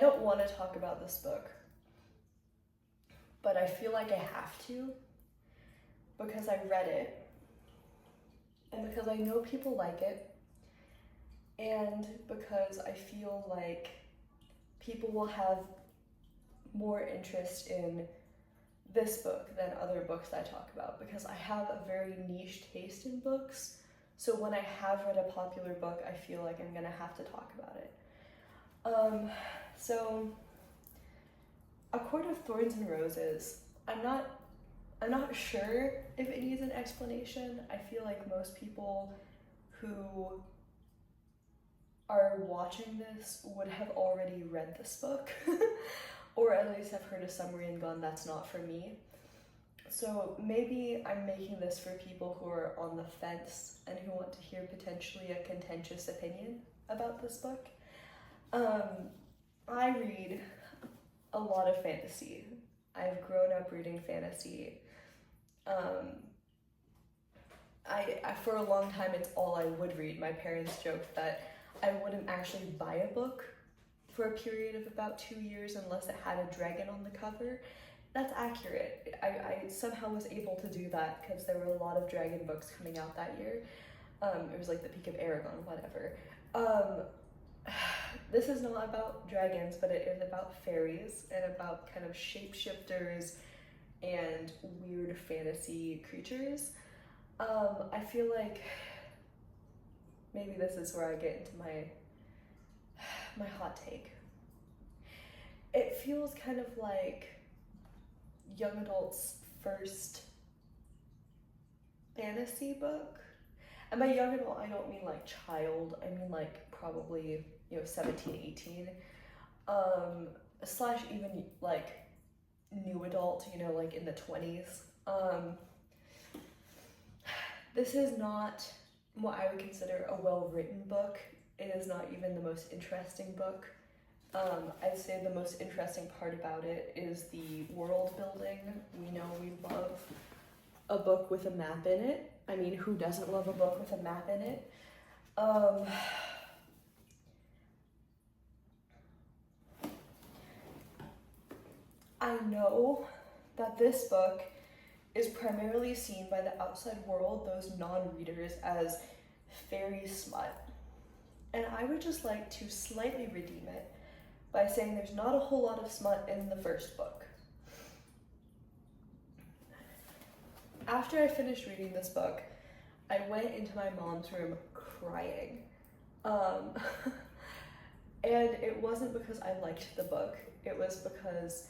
don't want to talk about this book, but I feel like I have to because I read it and because I know people like it and because I feel like people will have more interest in this book than other books I talk about because I have a very niche taste in books. So when I have read a popular book, I feel like I'm gonna have to talk about it. So A Court of Thorns and Roses, I'm not sure if it needs an explanation. I feel like most people who are watching this would have already read this book or at least have heard a summary and gone, that's not for me. So maybe I'm making this for people who are on the fence and who want to hear potentially a contentious opinion about this book. I read a lot of fantasy. I've grown up reading fantasy. I for a long time, it's all I would read. My parents joked that I wouldn't actually buy a book for a period of about 2 years unless it had a dragon on the cover. That's accurate. I somehow was able to do that because there were a lot of dragon books coming out that year. It was like the peak of Aragon, whatever. This is not about dragons, but it is about fairies and about kind of shapeshifters and weird fantasy creatures. I feel like maybe this is where I get into my hot take. It feels kind of like young adults' first fantasy book. And by young adult, I don't mean like child, I mean like probably, 17, 18, slash even like new adult, like in the 20s. This is not what I would consider a well-written book. It is not even the most interesting book. I'd say the most interesting part about it is the world building. We know we love a book with a map in it. I mean, who doesn't love a book with a map in it? I know that this book is primarily seen by the outside world, those non-readers, as fairy smut. And I would just like to slightly redeem it by saying there's not a whole lot of smut in the first book. After I finished reading this book, I went into my mom's room crying. And it wasn't because I liked the book, it was because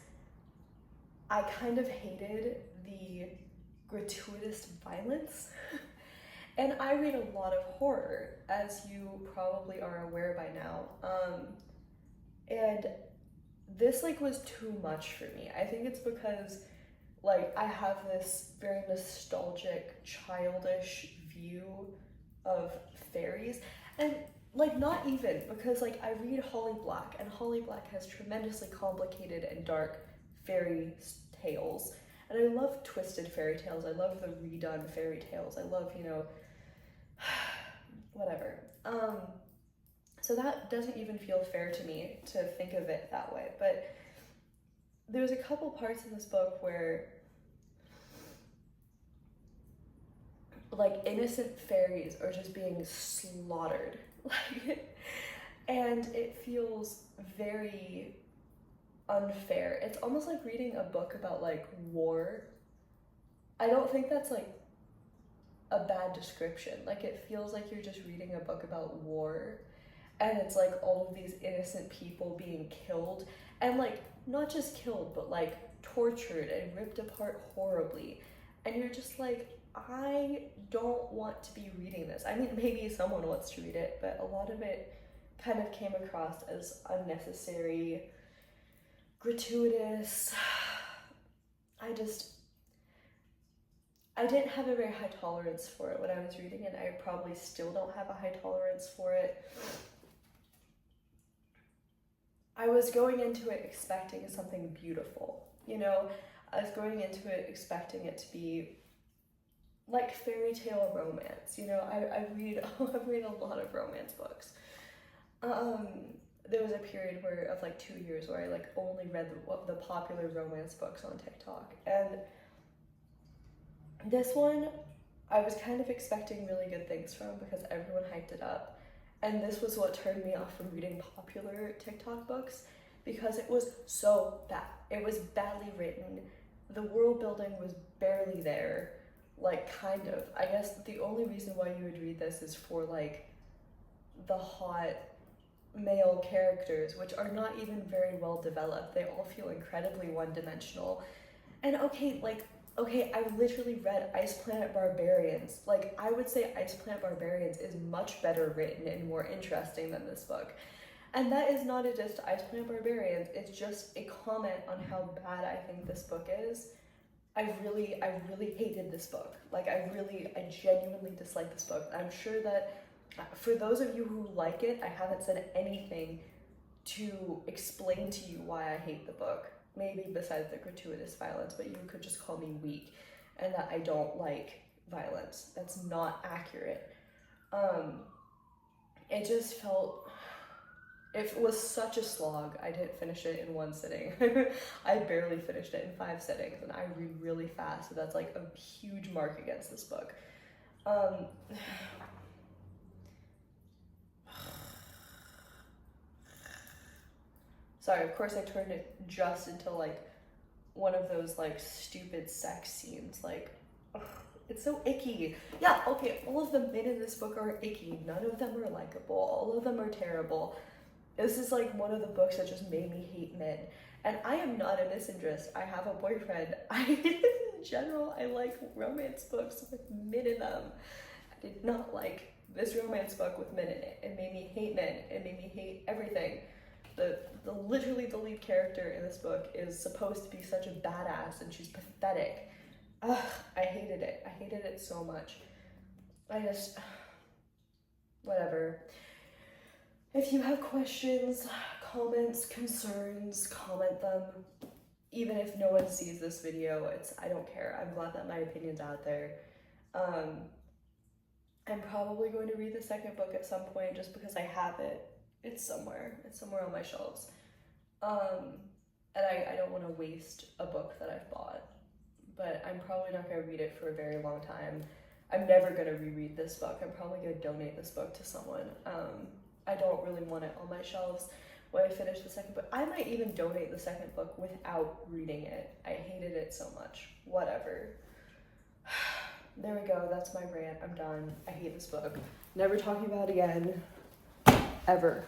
I kind of hated the gratuitous violence. And I read a lot of horror, as you probably are aware by now. And this was too much for me. I think it's because I have this very nostalgic, childish view of fairies. And not even, because I read Holly Black, and Holly Black has tremendously complicated and dark fairy tales. And I love twisted fairy tales. I love the redone fairy tales. I love, whatever. So that doesn't even feel fair to me to think of it that way. But there's a couple parts in this book where innocent fairies are just being slaughtered. And it feels very unfair. It's almost like reading a book about war. I don't think that's a bad description. It feels like you're just reading a book about war, and it's all of these innocent people being killed, and not just killed, but tortured and ripped apart horribly. And you're just I don't want to be reading this. I mean, maybe someone wants to read it, but a lot of it kind of came across as unnecessary, gratuitous. I didn't have a very high tolerance for it when I was reading it. I probably still don't have a high tolerance for it. I was going into it expecting something beautiful, I was going into it expecting it to be fairy tale romance. I read a lot of romance books. there was a period where of like 2 years where I like only read the popular romance books on TikTok, and this one I was kind of expecting really good things from because everyone hyped it up, and this was what turned me off from reading popular TikTok books because it was so bad. It was badly written. The world building was barely there. Like, kind of. I guess the only reason why you would read this is for like the hot male characters, which are not even very well developed. They all feel incredibly one-dimensional. And okay, I literally read Ice Planet Barbarians. Like, I would say Ice Planet Barbarians is much better written and more interesting than this book. And that is not a diss to Ice Planet Barbarians, it's just a comment on how bad I think this book is. I really hated this book. Like, I genuinely dislike this book. I'm sure that for those of you who like it, I haven't said anything to explain to you why I hate the book. Maybe besides the gratuitous violence, but you could just call me weak and that I don't like violence. That's not accurate. It just felt, it was such a slog. I didn't finish it in one sitting. I barely finished it in 5 sittings, and I read really fast, so that's like a huge mark against this book. Sorry, of course I turned it just into like one of those like stupid sex scenes. Like, ugh, it's so icky. Yeah, okay, all of the men in this book are icky. None of them are likable. All of them are terrible. This is like one of the books that just made me hate men. And I am not a misandrist. I have a boyfriend. In general, I like romance books with men in them. I did not like this romance book with men in it. It made me hate men. It made me hate everything. Literally the lead character in this book is supposed to be such a badass, and she's pathetic. Ugh, I hated it. I hated it so much. Whatever. If you have questions, comments, concerns, comment them. Even if no one sees this video, I don't care. I'm glad that my opinion's out there. I'm probably going to read the second book at some point just because I have it. It's somewhere on my shelves. And I don't want to waste a book that I've bought, but I'm probably not going to read it for a very long time. I'm never going to reread this book. I'm probably going to donate this book to someone. I don't really want it on my shelves when I finish the second book. I might even donate the second book without reading it. I hated it so much. Whatever. There we go. That's my rant. I'm done. I hate this book. Never talking about it again. Ever.